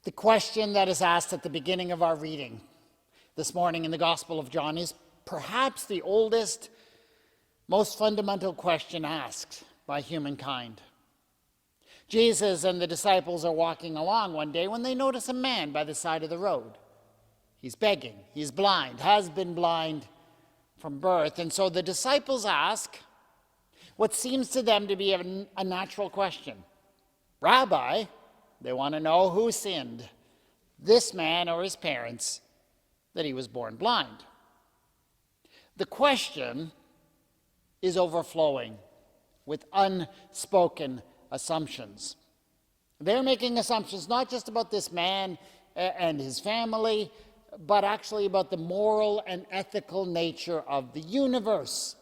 The question that is asked at the beginning of our reading this morning in the Gospel of John is perhaps the oldest, most fundamental question asked by humankind. Jesus and the disciples are walking along one day when they notice a man by the side of the road. He's begging, he's blind, has been blind from birth. And so the disciples ask what seems to them to be a natural question. Rabbi, they want to know who sinned, this man or his parents, that he was born blind. The question is overflowing with unspoken assumptions. They're making assumptions not just about this man and his family, but actually about the moral and ethical nature of the universe.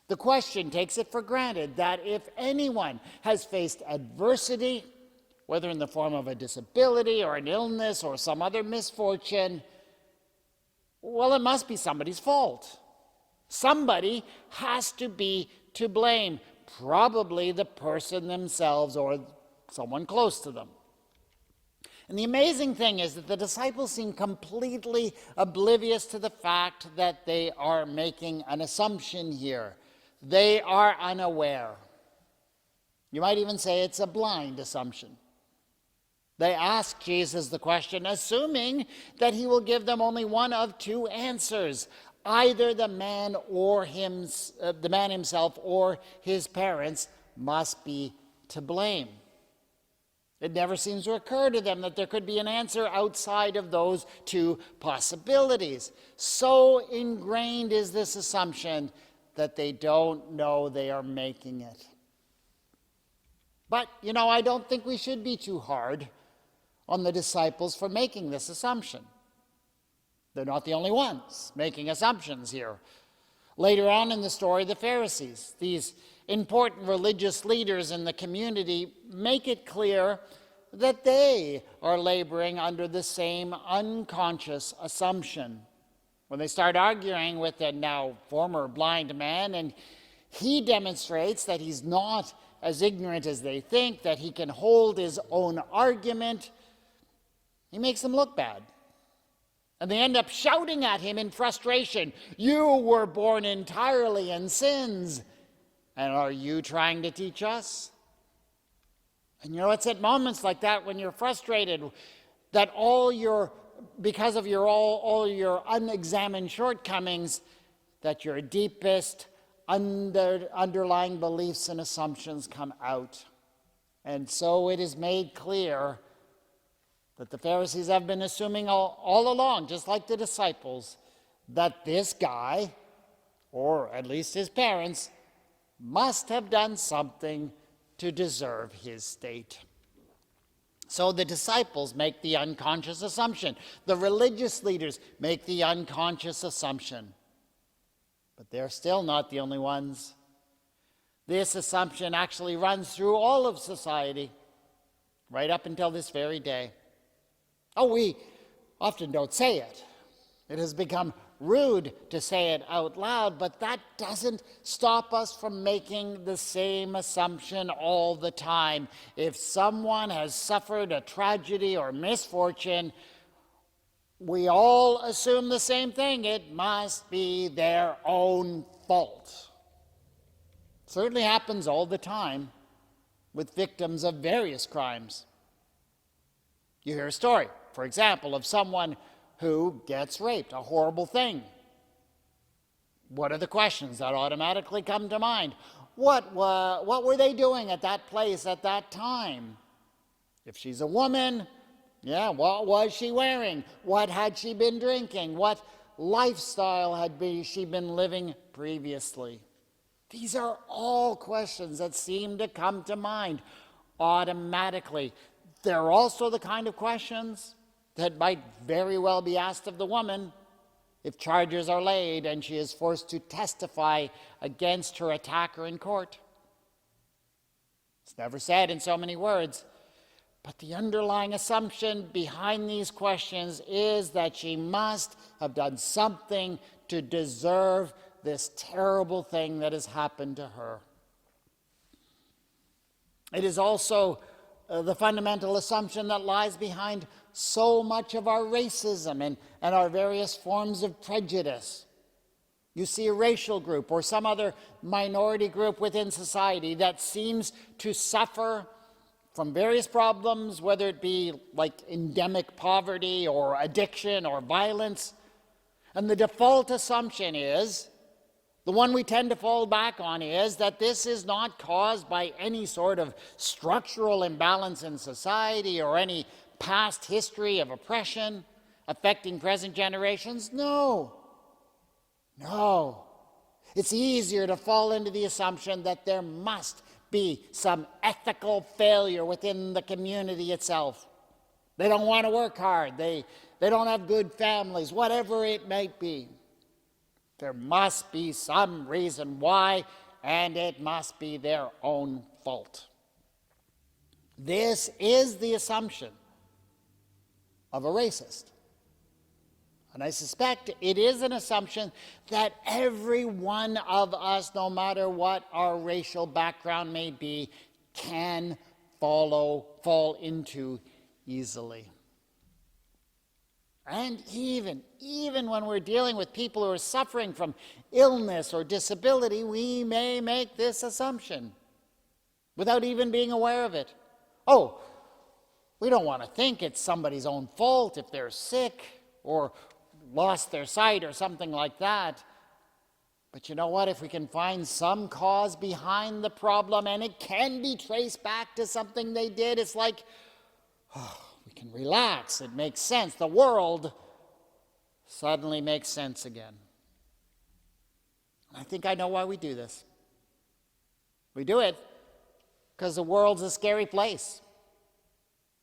The question takes it for granted that if anyone has faced adversity, whether in the form of a disability or an illness or some other misfortune, well, it must be somebody's fault. Somebody has to be to blame, probably the person themselves or someone close to them. And the amazing thing is that the disciples seem completely oblivious to the fact that they are making an assumption here. They are unaware. You might even say it's a blind assumption. They ask Jesus the question, assuming that he will give them only one of two answers. Either the man himself or his parents must be to blame. It never seems to occur to them that there could be an answer outside of those two possibilities. So ingrained is this assumption that they don't know they are making it. But, I don't think we should be too hard on the disciples for making this assumption. They're not the only ones making assumptions here. Later on in the story, the Pharisees, these important religious leaders in the community, make it clear that they are laboring under the same unconscious assumption. When they start arguing with a now former blind man, and he demonstrates that he's not as ignorant as they think, that he can hold his own argument, he makes them look bad. And they end up shouting at him in frustration, "You were born entirely in sins, and are you trying to teach us?" And it's at moments like that when you're frustrated that because of all your unexamined shortcomings, that your deepest underlying beliefs and assumptions come out. And so it is made clear that the Pharisees have been assuming all along, just like the disciples, that this guy, or at least his parents, must have done something to deserve his state. So the disciples make the unconscious assumption. The religious leaders make the unconscious assumption. But they're still not the only ones. This assumption actually runs through all of society, right up until this very day. We often don't say it. It has become rude to say it out loud, but that doesn't stop us from making the same assumption all the time. If someone has suffered a tragedy or misfortune, we all assume the same thing. It must be their own fault. It certainly happens all the time with victims of various crimes. You hear a story, for example, of someone who gets raped, a horrible thing. What are the questions that automatically come to mind? What were they doing at that place at that time? If she's a woman, what was she wearing? What had she been drinking? What lifestyle had she been living previously? These are all questions that seem to come to mind automatically. They're also the kind of questions that might very well be asked of the woman if charges are laid and she is forced to testify against her attacker in court. It's never said in so many words, but the underlying assumption behind these questions is that she must have done something to deserve this terrible thing that has happened to her. It is also the fundamental assumption that lies behind so much of our racism and our various forms of prejudice. You see a racial group or some other minority group within society that seems to suffer from various problems, whether it be like endemic poverty or addiction or violence. And the default assumption is, the one we tend to fall back on, is that this is not caused by any sort of structural imbalance in society or any past history of oppression affecting present generations. No. It's easier to fall into the assumption that there must be some ethical failure within the community itself. They don't want to work hard. They don't have good families, whatever it might be. There must be some reason why, and it must be their own fault. This is the assumption of a racist. And I suspect it is an assumption that every one of us, no matter what our racial background may be, can fall into easily. And even when we're dealing with people who are suffering from illness or disability, we may make this assumption without even being aware of it. Oh, we don't want to think it's somebody's own fault if they're sick or lost their sight or something like that. But you know what? If we can find some cause behind the problem and it can be traced back to something they did, it's like, we can relax. It makes sense. The world suddenly makes sense again. I think I know why we do this. We do it because the world's a scary place.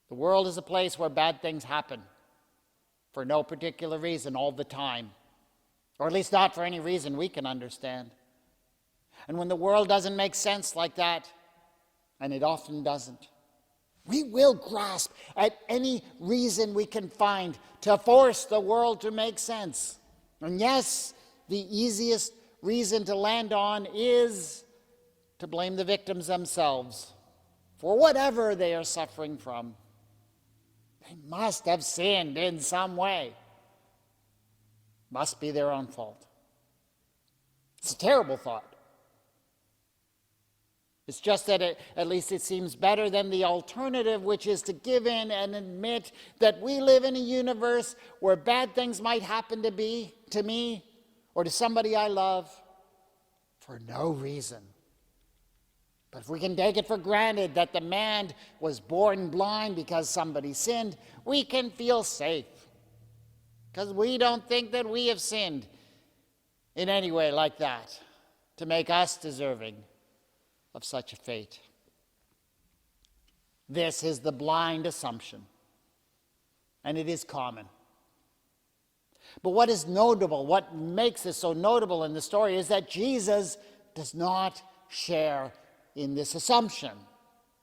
The world is a place where bad things happen for no particular reason all the time, or at least not for any reason we can understand. And when the world doesn't make sense like that, and it often doesn't, we will grasp at any reason we can find to force the world to make sense. And yes, the easiest reason to land on is to blame the victims themselves for whatever they are suffering from. They must have sinned in some way. Must be their own fault. It's a terrible thought. It's just that at least it seems better than the alternative, which is to give in and admit that we live in a universe where bad things might happen to me or to somebody I love for no reason. But if we can take it for granted that the man was born blind because somebody sinned, we can feel safe. Because we don't think that we have sinned in any way like that to make us deserving of such a fate. This is the blind assumption, and it is common. But what is notable, what makes this so notable in the story, is that Jesus does not share in this assumption.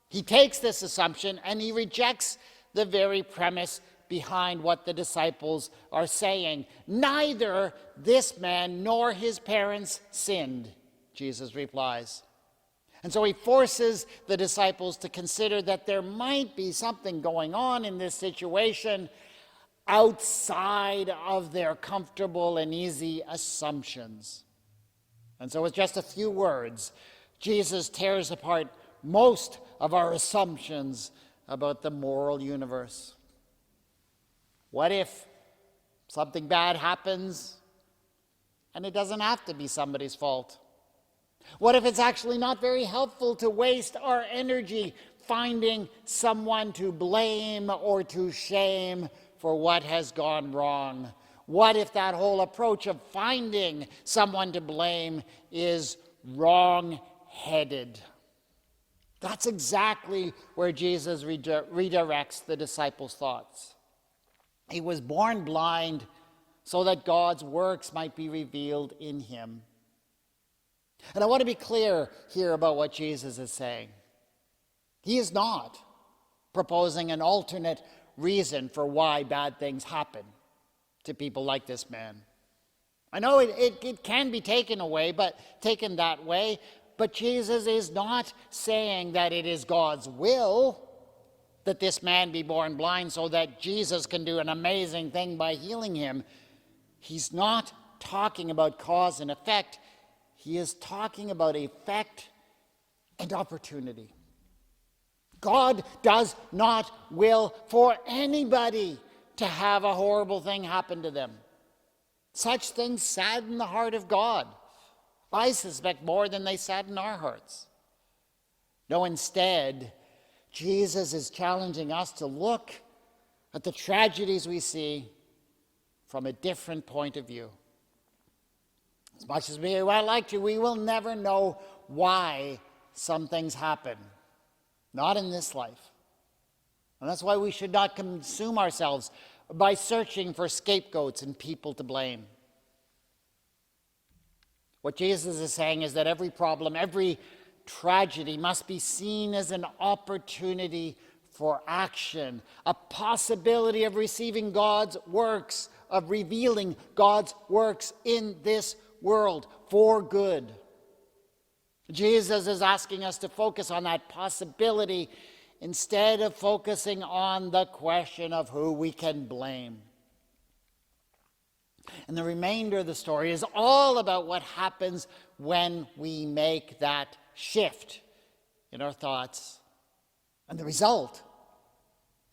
He takes this assumption and he rejects the very premise behind what the disciples are saying. Neither this man nor his parents sinned, Jesus replies. And so he forces the disciples to consider that there might be something going on in this situation outside of their comfortable and easy assumptions. And so with just a few words, Jesus tears apart most of our assumptions about the moral universe. What if something bad happens and it doesn't have to be somebody's fault? What if it's actually not very helpful to waste our energy finding someone to blame or to shame for what has gone wrong? What if that whole approach of finding someone to blame is wrong-headed? That's exactly where Jesus redirects the disciples' thoughts. He was born blind so that God's works might be revealed in him. And I want to be clear here about what Jesus is saying. He is not proposing an alternate reason for why bad things happen to people like this man. I know it can be taken that way, but Jesus is not saying that it is God's will that this man be born blind so that Jesus can do an amazing thing by healing him, he's not talking about cause and effect. He is talking about effect and opportunity. God does not will for anybody to have a horrible thing happen to them. Such things sadden the heart of God, I suspect, more than they sadden our hearts. No, instead, Jesus is challenging us to look at the tragedies we see from a different point of view. As much as we would like to, we will never know why some things happen. Not in this life. And that's why we should not consume ourselves by searching for scapegoats and people to blame. What Jesus is saying is that every problem, every tragedy must be seen as an opportunity for action, a possibility of receiving God's works, of revealing God's works in this world for good. Jesus is asking us to focus on that possibility instead of focusing on the question of who we can blame. And the remainder of the story is all about what happens when we make that shift in our thoughts. And the result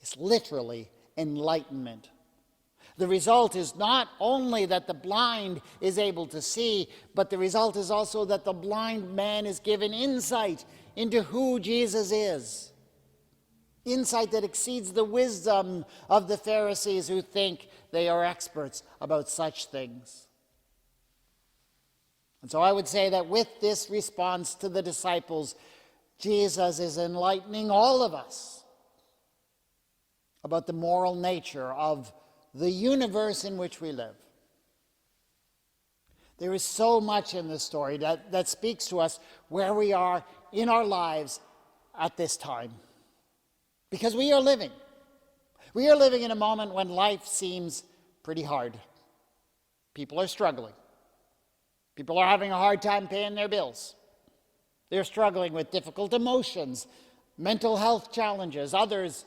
is literally enlightenment. The result is not only that the blind is able to see, but the result is also that the blind man is given insight into who Jesus is. Insight that exceeds the wisdom of the Pharisees who think they are experts about such things. And so I would say that with this response to the disciples, Jesus is enlightening all of us about the moral nature of the universe in which we live. There is so much in this story that speaks to us where we are in our lives at this time. Because we are living. We are living in a moment when life seems pretty hard. People are struggling. People are having a hard time paying their bills. They're struggling with difficult emotions, mental health challenges. Others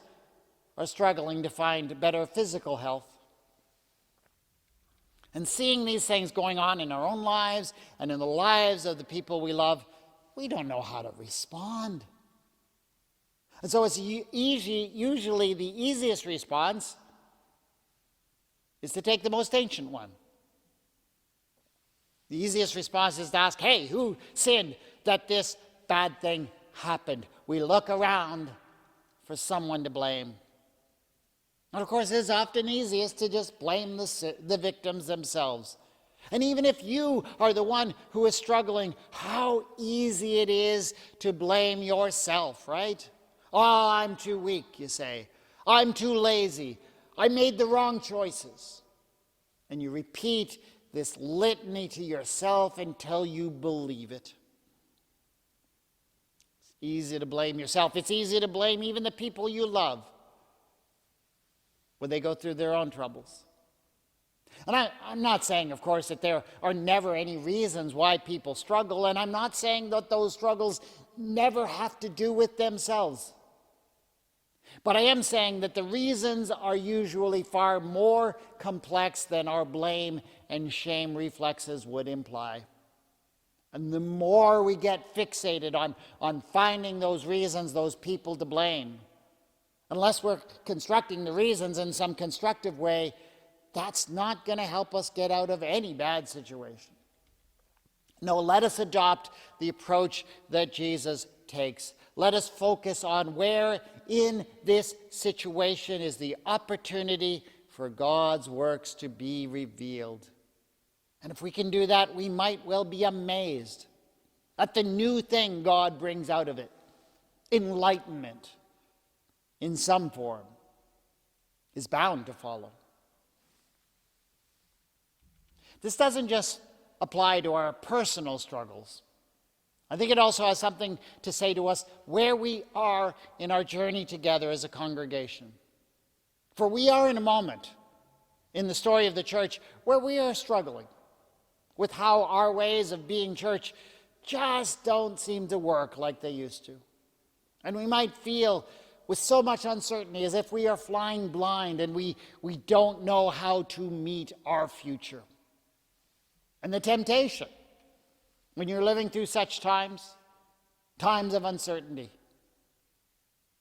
are struggling to find better physical health. And seeing these things going on in our own lives and in the lives of the people we love, we don't know how to respond. And so it's usually the easiest response is to take the most ancient one. The easiest response is to ask, hey, who sinned that this bad thing happened? We look around for someone to blame. And of course, it's often easiest to just blame the victims themselves. And even if you are the one who is struggling, how easy it is to blame yourself, right? Oh, I'm too weak, you say. I'm too lazy. I made the wrong choices. And you repeat this litany to yourself until you believe it. It's easy to blame yourself. It's easy to blame even the people you love when they go through their own troubles. And I'm not saying, of course, that there are never any reasons why people struggle, and I'm not saying that those struggles never have to do with themselves. But I am saying that the reasons are usually far more complex than our blame and shame reflexes would imply. And the more we get fixated on finding those reasons, those people to blame, unless we're constructing the reasons in some constructive way, that's not going to help us get out of any bad situation. No, let us adopt the approach that Jesus takes. Let us focus on where in this situation is the opportunity for God's works to be revealed. And if we can do that, we might well be amazed at the new thing God brings out of it. Enlightenment, in some form, is bound to follow. This doesn't just apply to our personal struggles. I think it also has something to say to us where we are in our journey together as a congregation. For we are in a moment in the story of the church where we are struggling with how our ways of being church just don't seem to work like they used to. And we might feel with so much uncertainty, as if we are flying blind and we don't know how to meet our future. And the temptation, when you're living through such times of uncertainty,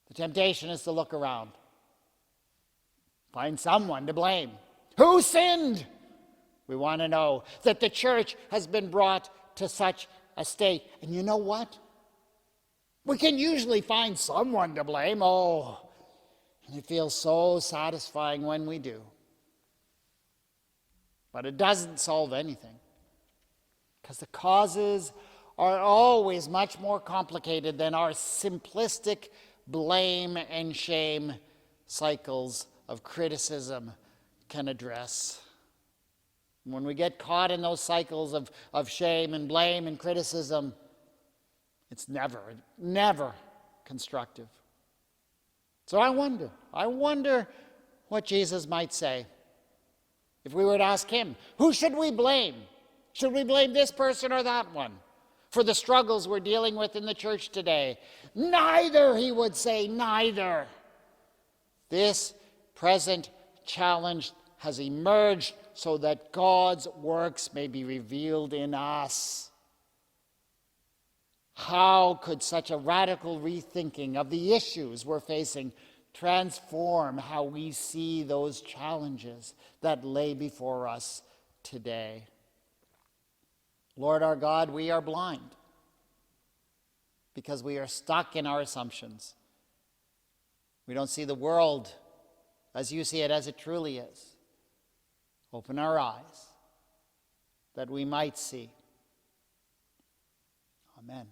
the temptation is to look around, find someone to blame. Who sinned? We want to know that the church has been brought to such a state. And you know what? We can usually find someone to blame. Oh, and it feels so satisfying when we do. But it doesn't solve anything, because the causes are always much more complicated than our simplistic blame and shame cycles of criticism can address. When we get caught in those cycles of shame and blame and criticism, it's never constructive. So I wonder what Jesus might say if we were to ask him, who should we blame? Should we blame this person or that one for the struggles we're dealing with in the church today? Neither, he would say, neither. This present challenge has emerged so that God's works may be revealed in us. How could such a radical rethinking of the issues we're facing transform how we see those challenges that lay before us today? Lord our God, we are blind because we are stuck in our assumptions. We don't see the world as you see it, as it truly is. Open our eyes that we might see. Amen.